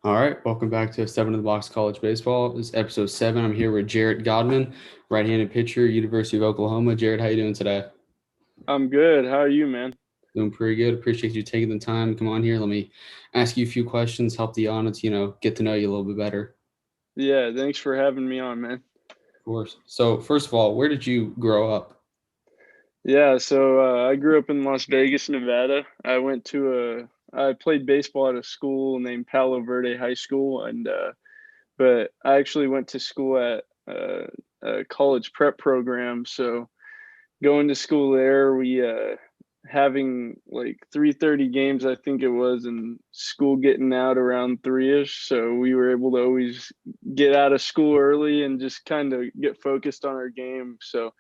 All right, welcome back to Seven in the Box College Baseball. This is episode 7. I'm here with Jaret Godman, right-handed pitcher, University of Oklahoma. Jaret, how you doing today? I'm good. How are you, man? Doing pretty good. Appreciate you taking the time to come on here. Let me ask you a few questions, help the audience, get to know you a little bit better. Yeah, thanks for having me on, man. Of course. So, first of all, where did you grow up? Yeah, so I grew up in Las Vegas, Nevada. I played baseball at a school named Palo Verde High School, but I actually went to school at a college prep program. So going to school there, we having like 3:30 games, I think it was, and school getting out around 3ish. So we were able to always get out of school early and just kind of get focused on our game. So,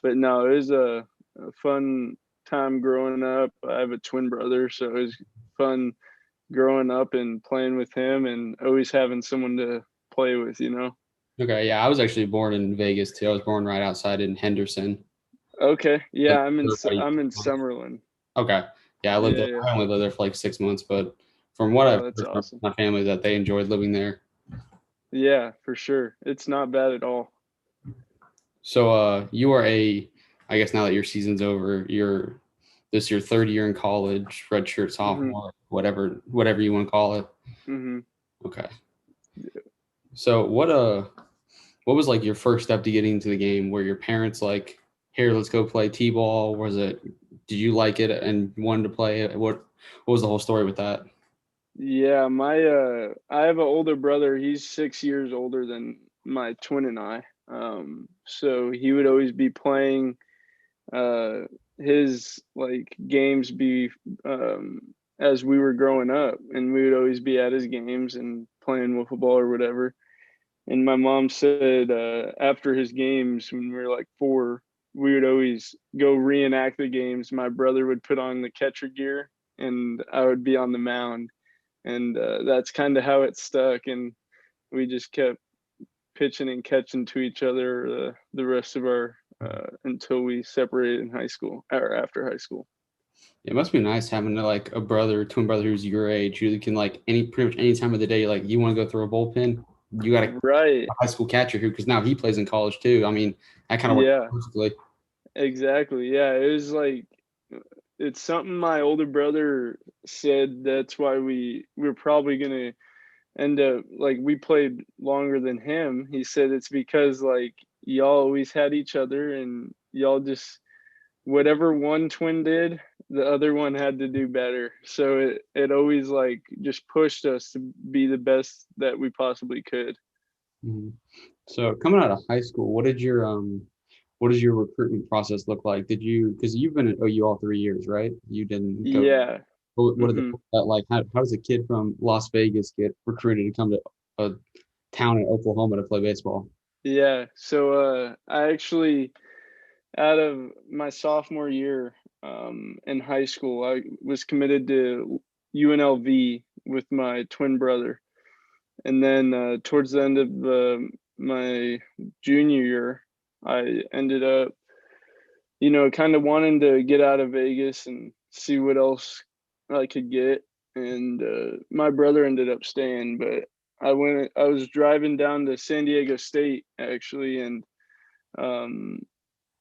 but no, it was a fun time growing up. I have a twin brother, so it was fun growing up and playing with him and always having someone to play with. Okay, yeah, I was actually born in Vegas too. I was born right outside in Henderson. Okay, Lived yeah, there for about I'm in 6 months. Summerlin. Okay, yeah, I lived Yeah, there. yeah. I only lived there for like 6 months, but from what I've Oh, that's heard from awesome. my family, that they enjoyed living there. Yeah, for sure. It's not bad at all. So you are I guess now that your season's over, your third year in college, redshirt Mhm. sophomore, whatever you want to call it. Mhm. Okay. So what was like your first step to getting into the game? Were your parents like, here, let's go play T-ball? Did you like it and wanted to play it? What was the whole story with that? Yeah, I have an older brother. He's 6 years older than my twin and I. So he would always be playing uh his like games be um as we were growing up, and we would always be at his games and playing wiffle ball or whatever. And my mom said after his games when we were like 4, we would always go reenact the games. My brother would put on the catcher gear and I would be on the mound, and that's kind of how it stuck. And we just kept pitching and catching to each other the rest of our until we separated in high school or after high school. It must be nice having like a twin brother who's your age. You can like pretty much any time of the day, like you want to go through a bullpen, you got a Right. high school catcher who, because now he plays in college too. I mean, that kind of works Yeah, perfectly. exactly. Yeah, it was like it's something my older brother said. That's why we're probably gonna end up like we played longer than him. He said it's because like y'all always had each other and y'all just whatever one twin did, the other one had to do better. So it always like just pushed us to be the best that we possibly could. Mhm. So coming out of high school, what does your recruitment process look like? Because you've been at OU all 3 years, right? You didn't go. Yeah. What did Hmm. that like? How does a kid from Las Vegas get recruited to come to a town in Oklahoma to play baseball? Yeah. So I actually out of my sophomore year in high school, I was committed to UNLV with my twin brother. And then towards the end of my junior year, I ended up, kind of wanting to get out of Vegas and see what else I could get. And my brother ended up staying, but I was driving down to San Diego State actually, and um,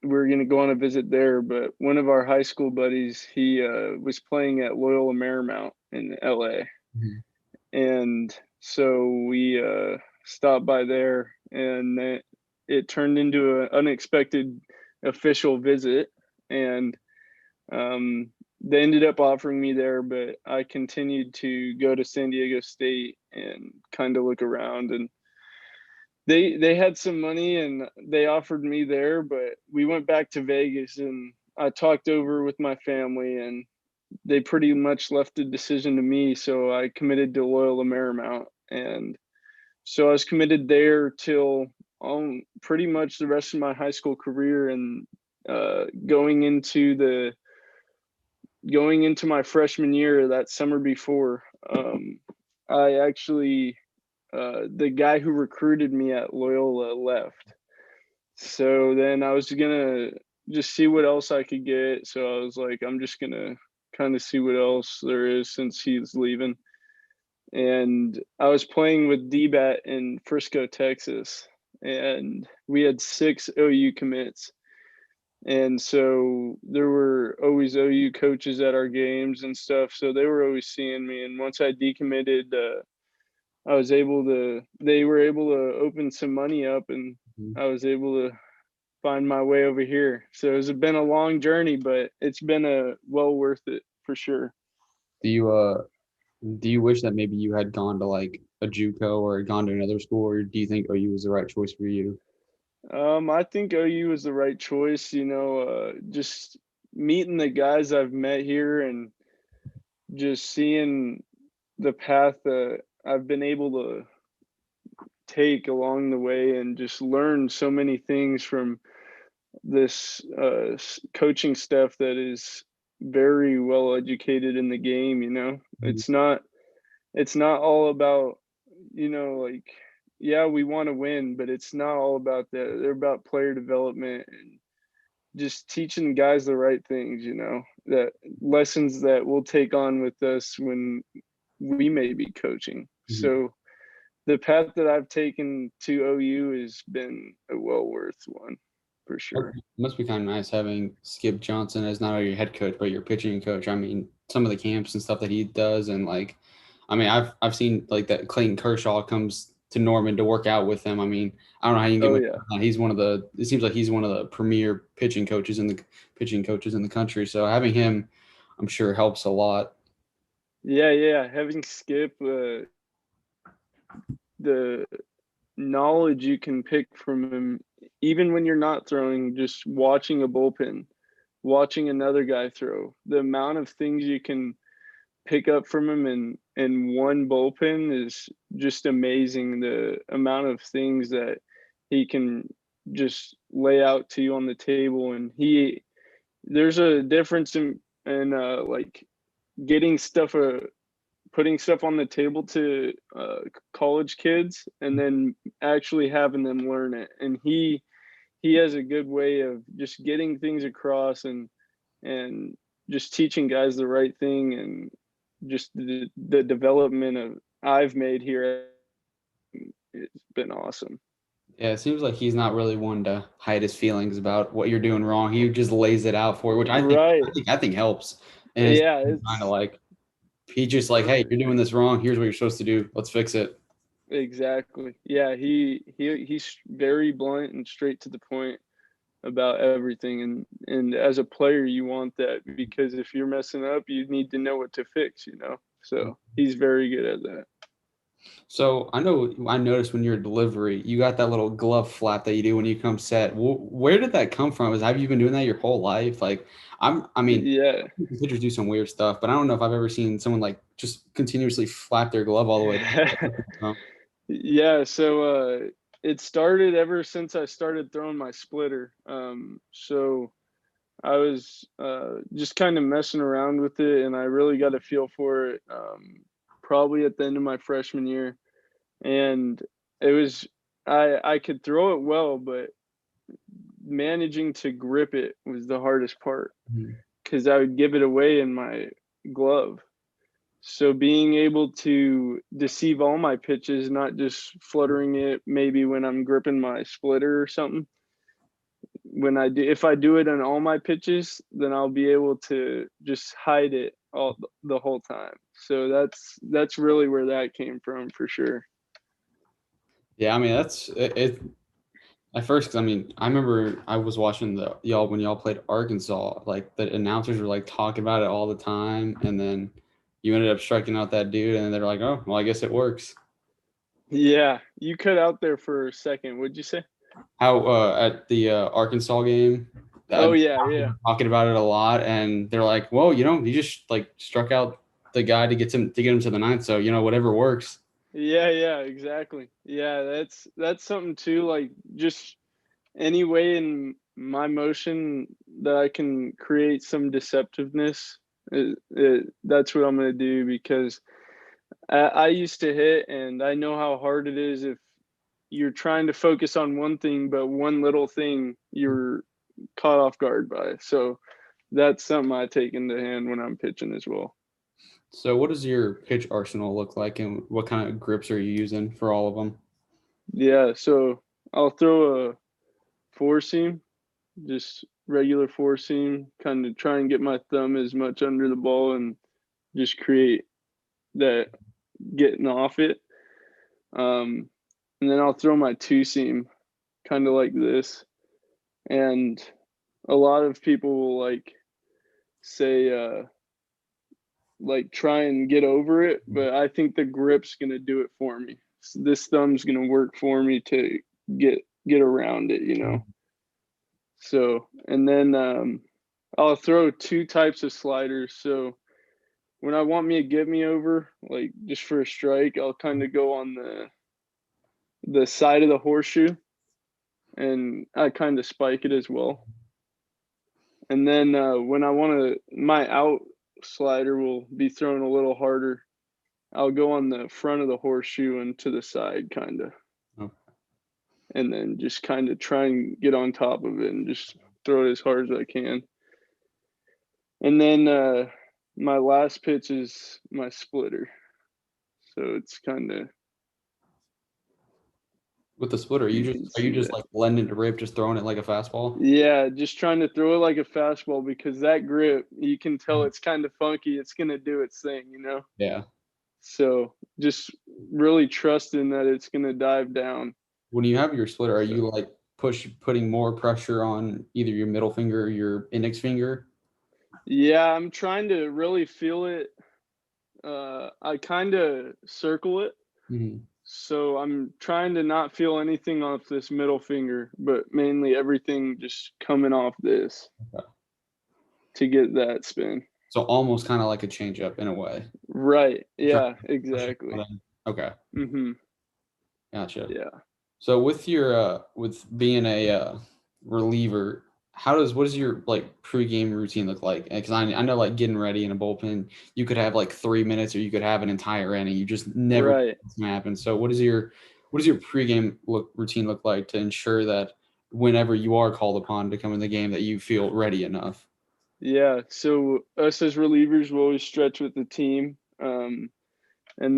we were going to go on a visit there. But one of our high school buddies, he was playing at Loyola Marymount in LA. Mhm. And so we stopped by there, and it turned into an unexpected official visit. And um, they ended up offering me there, but I continued to go to San Diego State and kind of look around. And they had some money and they offered me there, but we went back to Vegas, and I talked over with my family, and they pretty much left the decision to me. So I committed to Loyola Marymount, and so I was committed there till pretty much the rest of my high school career. And going into my freshman year, that summer before, I actually the guy who recruited me at Loyola left. So then I was gonna just see what else I could get. So I was like, I'm just gonna kind of see what else there is since he's leaving. and I was playing with DBAT in Frisco, Texas, and we had 6 OU commits. And so there were always OU coaches at our games and stuff, so they were always seeing me. And once I decommitted, they were able to open some money up, and Mhm. I was able to find my way over here. So it's been a long journey, but it's been well worth it for sure. Do you do you wish that maybe you had gone to like a JUCO or gone to another school, or do you think OU was the right choice for you? I think OU was the right choice. Just meeting the guys I've met here and just seeing the path that I've been able to take along the way, and just learn so many things from this coaching staff that is very well educated in the game. Mhm. It's not all about, like, yeah, we want to win, but it's not all about that. They're about player development and just teaching guys the right things, that lessons that we'll take on with us when we may be coaching. Mhm. So the path that I've taken to OU has been a well worth one for sure. Must be kind of nice having Skip Johnson as not only your head coach but your pitching coach. I mean, some of the camps and stuff that he does, and like, I mean, I've seen like that Clayton Kershaw comes to Norman to work out with him. I mean, I don't know how you can get Oh much yeah. more than that. He's one of the. It seems like he's one of the premier pitching coaches in the country. So having him, I'm sure helps a lot. Yeah, having Skip, the knowledge you can pick from him, even when you're not throwing, just watching a bullpen, watching another guy throw, the amount of things you can pick up from him in one bullpen is just amazing. The amount of things that he can just lay out to you on the table, and there's a difference in like getting stuff putting stuff on the table to college kids, and then actually having them learn it. And he has a good way of just getting things across, and just teaching guys the right thing, and just the development of I've made here, it's been awesome. Yeah, it seems like he's not really one to hide his feelings about what you're doing wrong. He just lays it out for you, which Right. I think helps. And it's Yeah, kind of it's like he just like, hey, you're doing this wrong. Here's what you're supposed to do. Let's fix it. exactly. Yeah, he's very blunt and straight to the point about everything, and as a player you want that, because if you're messing up you need to know what to fix. So he's very good at that. So I know I noticed when you're delivery, you got that little glove flap that you do when you come set. Where did that come from? Have you been doing that your whole life? Like, I mean, Yeah. pitchers do some weird stuff, but I don't know if I've ever seen someone like just continuously flap their glove all the way down. Yeah, so it started ever since I started throwing my splitter. So I was just kind of messing around with it, and I really got a feel for it probably at the end of my freshman year. And it was I could throw it well, but managing to grip it was the hardest part, Mhm. because I would give it away in my glove. So being able to deceive all my pitches, not just fluttering it maybe when I'm gripping my splitter or something. If I do it on all my pitches, then I'll be able to just hide it all the whole time. So that's really where that came from for sure. Yeah, I mean that's it. At first, 'cause I mean, I remember I was watching the y'all when y'all played Arkansas. Like the announcers were like talking about it all the time, and then you ended up striking out that dude, and they're like, "Oh, well, I guess it works." Yeah, you cut out there for a second. What'd you say? How at the Arkansas game, Oh they yeah. were talking about it a lot, and they're like, "Well, you just like struck out the guy to get him to the ninth, so whatever works." Yeah, exactly. Yeah, that's something too, like, just any way in my motion that I can create some deceptiveness, that's what I'm gonna do, because I used to hit, and I know how hard it is if you're trying to focus on one thing, but one little thing you're caught off guard by. So that's something I take into hand when I'm pitching as well. So what does your pitch arsenal look like, and what kind of grips are you using for all of them? Yeah, so I'll throw a four seam, just regular four seam, kind of try and get my thumb as much under the ball and just create that getting off it. And then I'll throw my two seam kind of like this. And a lot of people will say like try and get over it, but I think the grip's gonna do it for me. So this thumb's gonna work for me to get around it, you know. So and then I'll throw two types of sliders. So when I want me to get me over, like just for a strike, I'll kind of go on the side of the horseshoe and I kind of spike it as well. And then when I want to, my out slider will be thrown a little harder. I'll go on the front of the horseshoe and to the side, kind of, Oh, and then just kind of try and get on top of it and just throw it as hard as I can. And then my last pitch is my splitter. So it's kind of, with the splitter, you can are you see just that. like blending to rip, just throwing it like a fastball? Yeah, just trying to throw it like a fastball because that grip, you can tell it's kind of funky. It's going to do its thing, you know? Yeah. So just really trusting that it's going to dive down. When you have your splitter, are So, you like putting more pressure on either your middle finger or your index finger? yeah, I'm trying to really feel it. I kind of circle it. Mhm. So I'm trying to not feel anything off this middle finger, but mainly everything just coming off this Okay. to get that spin. So almost kind of like a change up in a way. Right. You're trying Yeah, to push it exactly. more than- Okay, Mhm. gotcha. Yeah. So with your with being a reliever, what does your like pregame routine look like? Because I know like getting ready in a bullpen, you could have like 3 minutes or you could have an entire inning. You just never know Right. what's gonna happen. So what does your pregame routine look like to ensure that whenever you are called upon to come in the game that you feel ready enough? Yeah. So us as relievers will always stretch with the team. And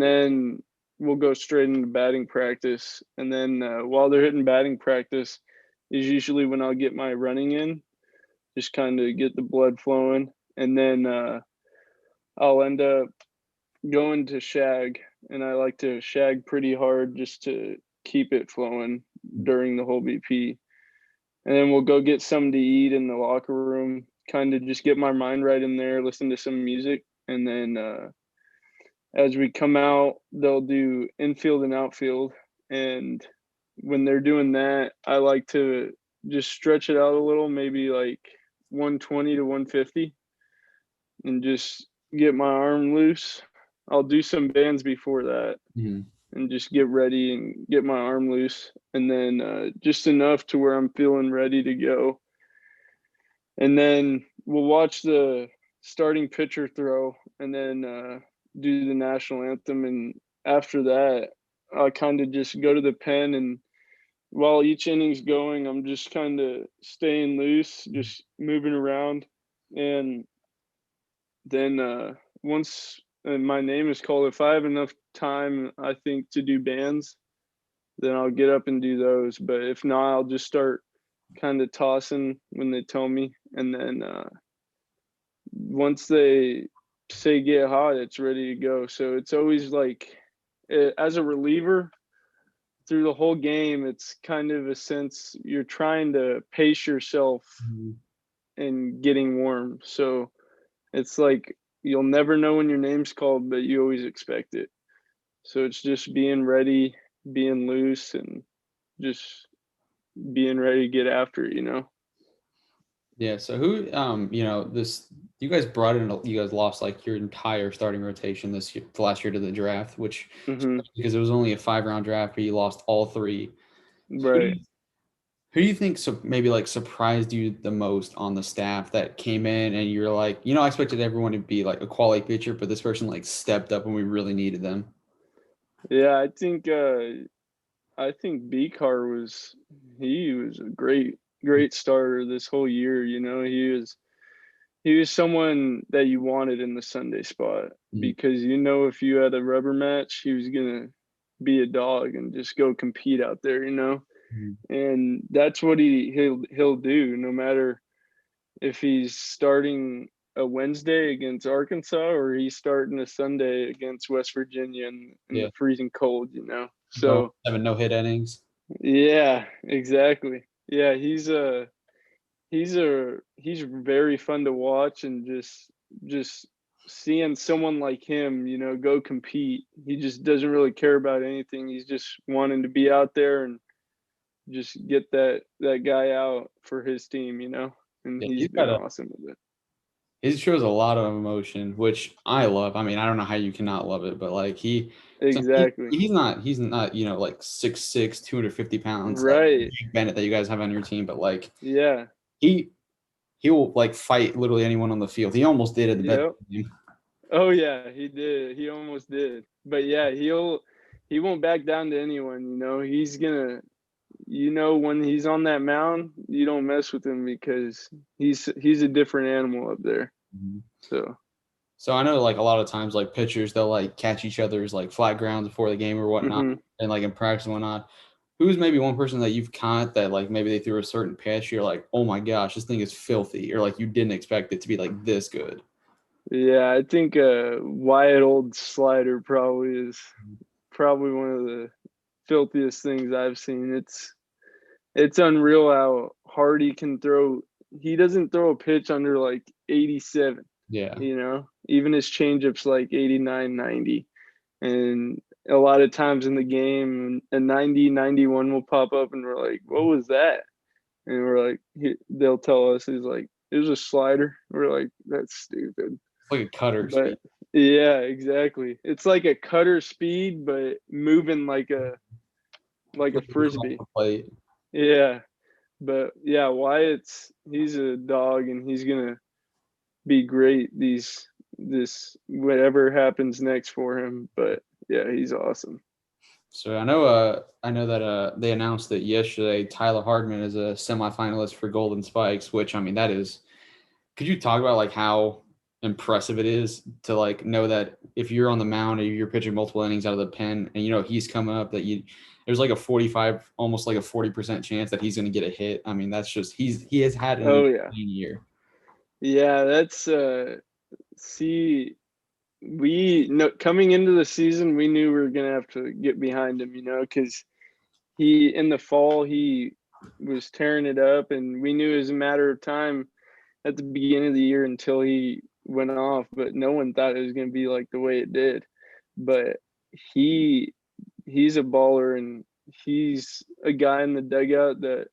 then we'll go straight into batting practice. And then while they're hitting batting practice is usually when I'll get my running in, just kind of get the blood flowing. And then I'll end up going to shag. And I like to shag pretty hard just to keep it flowing during the whole BP. And then we'll go get something to eat in the locker room, kind of just get my mind right in there, listen to some music. And then as we come out, they'll do infield and outfield. And when they're doing that, I like to just stretch it out a little, maybe like 120 to 150, and just get my arm loose. I'll do some bands before that Mhm. and just get ready and get my arm loose. And then just enough to where I'm feeling ready to go. And then we'll watch the starting pitcher throw and then do the national anthem. And after that, I kind of just go to the pen. And while each inning's going, I'm just kind of staying loose, just moving around. And then once my name is called, if I have enough time, I think, to do bands, then I'll get up and do those. But if not, I'll just start kind of tossing when they tell me. And then once they say get hot, it's ready to go. So it's always like, as a reliever, through the whole game, it's kind of a sense you're trying to pace yourself Mhm. and getting warm. So it's like you'll never know when your name's called, but you always expect it. So it's just being ready, being loose, and just being ready to get after it, you know? Yeah. So who this you guys brought in you guys lost like your entire starting rotation this year, the last year to the draft, which Hmm. because it was only a 5 round draft, but you lost all three. Who do Right. you Who do you think maybe like surprised you the most on the staff that came in and you're like, I expected everyone to be like a quality pitcher, but this person like stepped up when we really needed them. Yeah, I think B-Car he was a great starter this whole year. You know, he was he was someone that you wanted in the Sunday spot Mhm. because if you had a rubber match, he was gonna be a dog and just go compete out there. Mhm. And that's what he'll do no matter if he's starting a Wednesday against Arkansas or he's starting a Sunday against West Virginia in Yeah, the freezing cold. go So having no hit innings. yeah, exactly. Yeah, he's very fun to watch and just seeing someone like him, go compete. He just doesn't really care about anything. He's just wanting to be out there and just get that guy out for his team. And Yeah, he's he's been got a awesome with it. he shows a lot of emotion, which I love. I mean, I don't know how you cannot love it, but like Exactly. he's not like 6'6", 250 pounds like Right. Jake Bennett that you guys have on your team, but like Yeah. he he will like fight literally anyone on the field. He almost did at the Bedlam Yep. game. Oh yeah, he did. He almost did. But yeah, he won't back down to anyone. He's gonna when he's on that mound, you don't mess with him because he's a different animal up there. Mhm. So, So I know like a lot of times like pitchers they'll like catch each other's like flat grounds before the game or whatnot, mhm. and like in practice and whatnot. Who's maybe one person that you've caught that like maybe they threw a certain pitch, you're like, oh my gosh, this thing is filthy, or like you didn't expect it to be like this good. Yeah, I think Wyatt Old slider probably is probably one of the filthiest things I've seen. It's unreal how hard he can throw. He doesn't throw a pitch under like 87, Yeah. Even his changeup's like 89, 90. And a lot of times in the game, a 90, 91 will pop up and we're like, what was that? And we're like, they'll tell us, he's like, it was a slider. We're like, that's stupid. It's like a cutter speed. But yeah, exactly. It's like a cutter speed, but moving like a Off frisbee. the plate. Yeah. But yeah, he's a dog and he's gonna be great this whatever happens next for him. But yeah, he's awesome. So I know that they announced that yesterday Tyler Hardman is a semifinalist for Golden Spikes, which I mean that is could you talk about like how impressive it is to like know that if you're on the mound and you're pitching multiple innings out of the pen and he's coming up that there's like a 45 almost like a 40% chance that he's going to get a hit. I mean that's just he has had an Oh yeah. insane year. Yeah, that's see we no coming into the season we knew we were gonna have to get behind him, because he in the fall he was tearing it up and we knew it was a matter of time at the beginning of the year until he went off, but no one thought it was gonna be like the way it did. But he he's a baller and he's a guy in the dugout that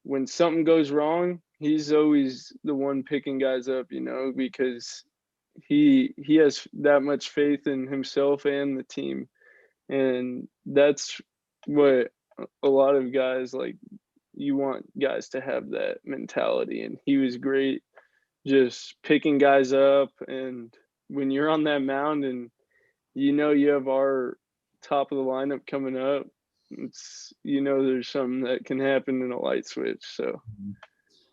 when something goes wrong, he's always the one picking guys up, because he has that much faith in himself and the team. And that's what a lot of guys like you want guys to have that mentality. And he was great just picking guys up. And when you're on that mound and you have our top of the lineup coming up, there's something that can happen in a light switch. So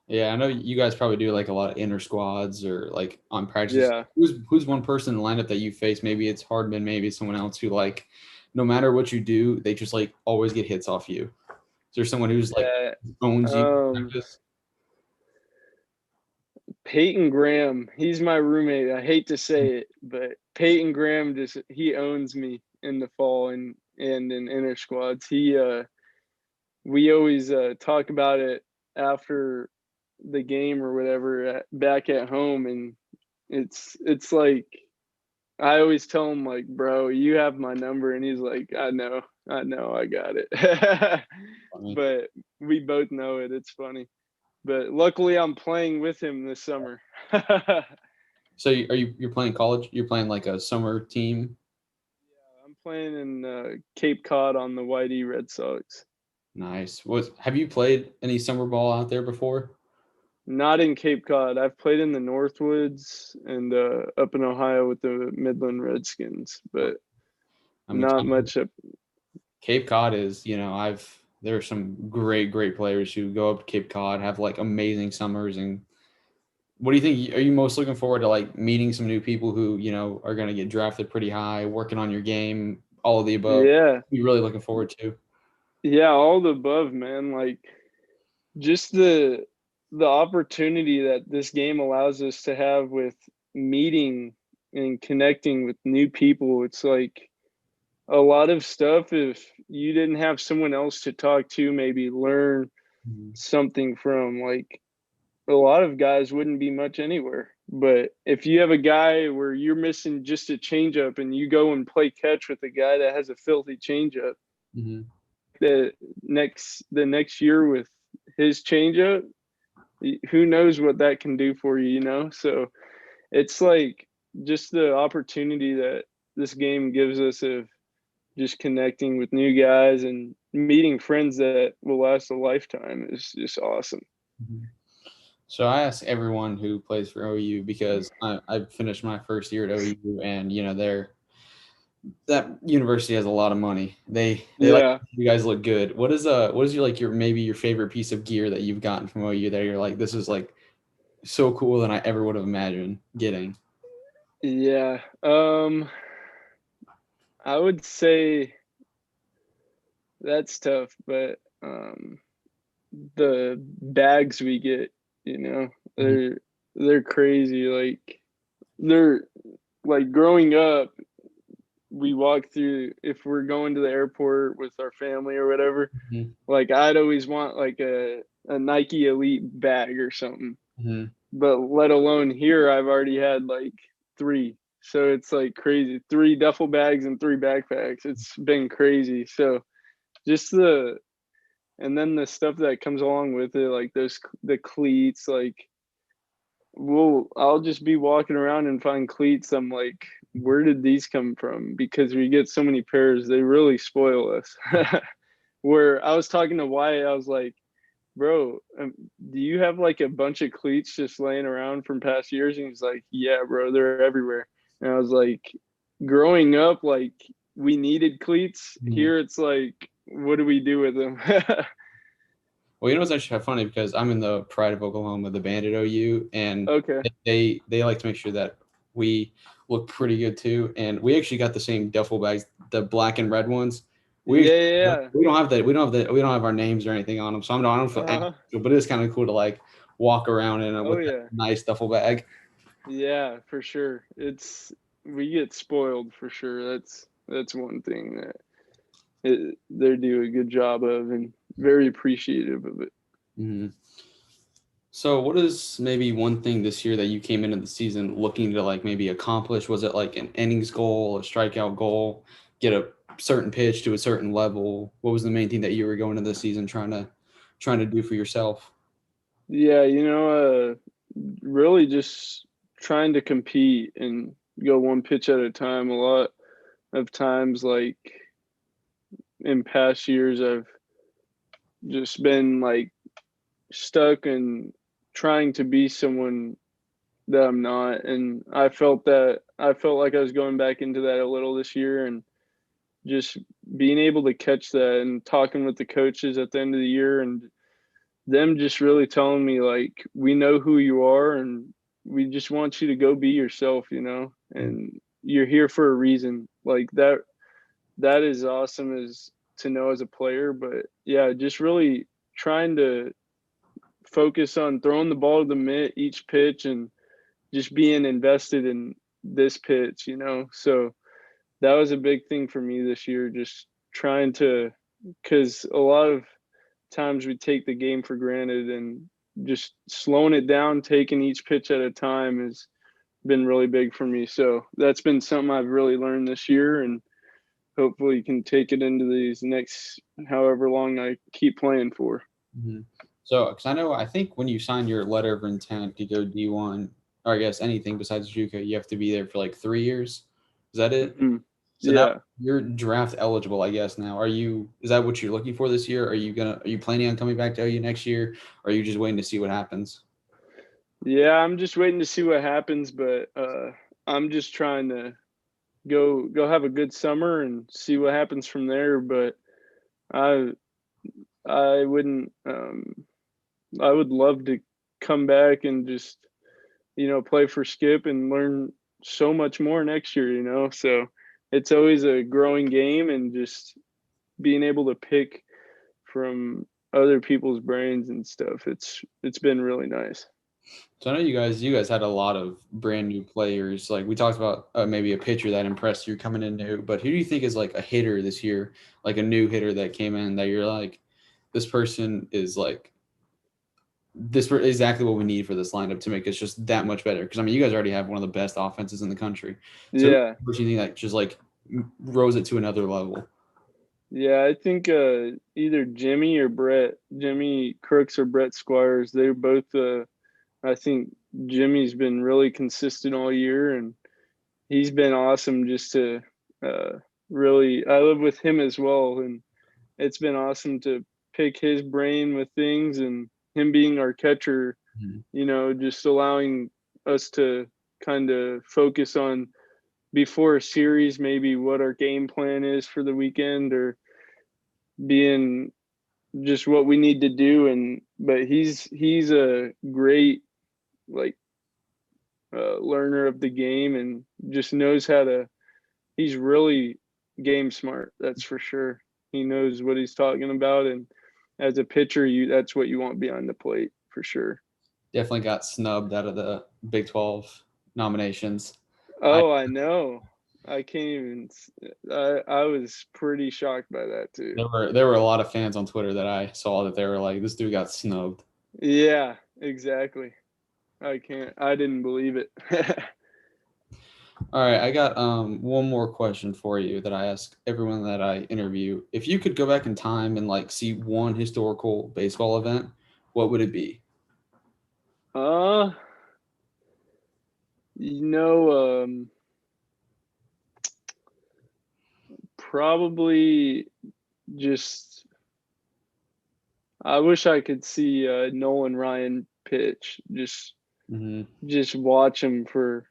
Yeah, I know you guys probably do like a lot of inner squads or like on practice. yeah. Who's one person in the lineup that you face? Maybe it's Hardman, maybe it's someone else who like no matter what you do, they just like always get hits off you. Is there someone who's like Yeah. owns you in Um practice? Peyton Graham, he's my roommate. I hate to say it, but Peyton Graham he owns me in the fall and in inner squads. We always talk about it after the game or whatever back at home, and it's like I always tell him like, bro, you have my number, and he's like, I know, I got it. Funny. But we both know it. It's funny. But luckily, I'm playing with him this summer. So you're playing college? You're playing like a summer team? I'm playing in Cape Cod on the Whitey Red Sox. Nice. Have you played any summer ball out there before? Not in Cape Cod. I've played in the Northwoods and up in Ohio with the Midland Redskins, but I mean, not much up. Cape Cod is, there are some great players who go up to Cape Cod, have like amazing summers and What do you think? Are you most looking forward to like meeting some new people who, are going to get drafted pretty high, working on your game, all of the above? Yeah. You really looking forward to? Yeah, all the above, man. Like just the opportunity that this game allows us to have with meeting and connecting with new people. It's like a lot of stuff, if you didn't have someone else to talk to, maybe learn Mhm. something from, like a lot of guys wouldn't be much anywhere. But if you have a guy where you're missing just a changeup and you go and play catch with a guy that has a filthy changeup, Mhm. the next year with his changeup, who knows what that can do for you, you know? So it's like just the opportunity that this game gives us of just connecting with new guys and meeting friends that will last a lifetime is just awesome. Mhm. So I ask everyone who plays for OU because I finished my first year at OU, and that university has a lot of money. They like Yeah. you guys look good. What is your like your maybe your favorite piece of gear that you've gotten from OU that you're like, this is like so cool than I ever would have imagined getting? Yeah. I would say that's tough, but the bags we get, you know, Mhm. they're crazy. They're like growing up, we walk through, if we're going to the airport with our family or whatever, Mhm. like I'd always want like a Nike Elite bag or something. Mhm. But let alone here, I've already had like three. So it's like crazy. Three duffel bags and three backpacks. It's been crazy. So just and then the stuff that comes along with it, like the cleats, like I'll just be walking around and find cleats. I'm like, where did these come from? Because we get so many pairs, they really spoil us. Where I was talking to Wyatt, I was like, bro, do you have like a bunch of cleats just laying around from past years? And he's like, yeah, bro, they're everywhere. And I was like, growing up, like we needed cleats. Mhm. Here it's like, what do we do with them? Well, it's actually kind of funny because I'm in the Pride of Oklahoma, the band at OU, and Okay. they like to make sure that we look pretty good too. And we actually got the same duffel bags, the black and red ones. We Yeah, yeah, we don't have that. We don't have our names or anything on them, so I don't yeah. feel any, Uh-huh. but it's kind of cool to like walk around in Oh with that yeah. nice duffel bag. Yeah, for sure. We get spoiled for sure. That's one thing that they do a good job of, and very appreciative of it. Mhm. So, what is maybe one thing this year that you came into the season looking to like maybe accomplish? Was it like an innings goal, a strikeout goal, get a certain pitch to a certain level? What was the main thing that you were going into the season trying to do for yourself? Yeah, really just trying to compete and go one pitch at a time. A lot of times, like in past years, I've just been like stuck and trying to be someone that I'm not. And I felt like I was going back into that a little this year, and just being able to catch that and talking with the coaches at the end of the year and them just really telling me like, we know who you are and we just want you to go be yourself, and you're here for a reason. Like that is awesome as to know as a player. But yeah, just really trying to focus on throwing the ball to the mitt each pitch and just being invested in this pitch, so that was a big thing for me this year, just trying to, because a lot of times we take the game for granted, and just slowing it down, taking each pitch at a time has been really big for me. So that's been something I've really learned this year, and hopefully can take it into these next however long I keep playing for. Mhm. So, because I think when you sign your letter of intent to go D1, or I guess anything besides JUCO, you have to be there for like 3 years. Is that it? Hmm. So now Yeah. you're draft eligible, I guess. Now, is that what you're looking for this year? Are you planning on coming back to OU next year? Or are you just waiting to see what happens? Yeah, I'm just waiting to see what happens, but I'm just trying to go have a good summer and see what happens from there. But I I wouldn't I would love to come back and just play for Skip and learn so much more next year. So it's always a growing game, and just being able to pick from other people's brains and stuff. It's been really nice. So I know you guys had a lot of brand new players. Like we talked about maybe a pitcher that impressed you coming in new, but who do you think is like a hitter this year, like a new hitter that came in that you're like, this person is like exactly what we need for this lineup to make us just that much better? Because I mean, you guys already have one of the best offenses in the country. So Yeah. who do you think that just like rose it to another level? Yeah, I think either Jimmy or Brett, Jimmy Crooks or Brett Squires. They're both. I think Jimmy's been really consistent all year, and he's been awesome. Just to really, I live with him as well, and it's been awesome to pick his brain with things, and him being our catcher. Just allowing us to kind of focus on before a series, maybe what our game plan is for the weekend, or being just what we need to do. But he's a great like learner of the game, and just knows how to. He's really game smart, that's for sure. He knows what he's talking about, and as a pitcher, that's what you want behind the plate for sure. Definitely got snubbed out of the Big 12 nominations. Oh, I know. I can't even. I was pretty shocked by that too. There were a lot of fans on Twitter that I saw that they were like, this dude got snubbed. Yeah, exactly. I didn't believe it. All right, I got one more question for you that I ask everyone that I interview. If you could go back in time and like see one historical baseball event, what would it be? uh you know, probably just I wish I could see Nolan Ryan pitch. Just watch him for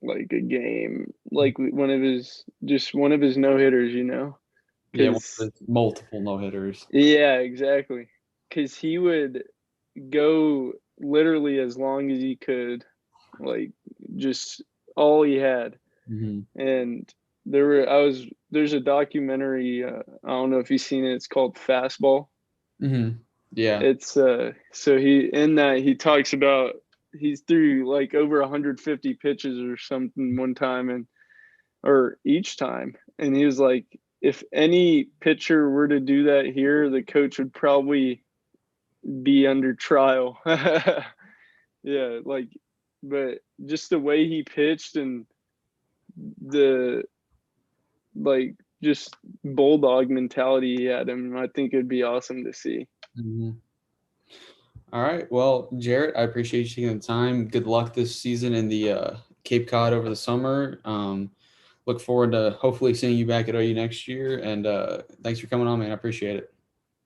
like a game, like one of his no hitters. Yeah, one of his multiple no hitters. Yeah, exactly. Because he would go literally as long as he could, like just all he had. And there's a documentary. I don't know if you've seen it. It's called Fastball. Yeah. It's so he talks about he's threw like over 150 pitches or something one time, or each time, and he was like, if any pitcher were to do that here, the coach would probably be under trial. Yeah, but just the way he pitched, and the just bulldog mentality he had him, I think it'd be awesome to see. All right. Well, Jaret, I appreciate you taking the time. Good luck this season in the Cape Cod over the summer. Look forward to hopefully seeing you back at OU next year. And thanks for coming on, man. I appreciate it.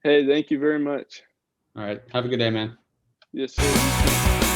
Hey, thank you very much. All right. Have a good day, man. Yes, sir.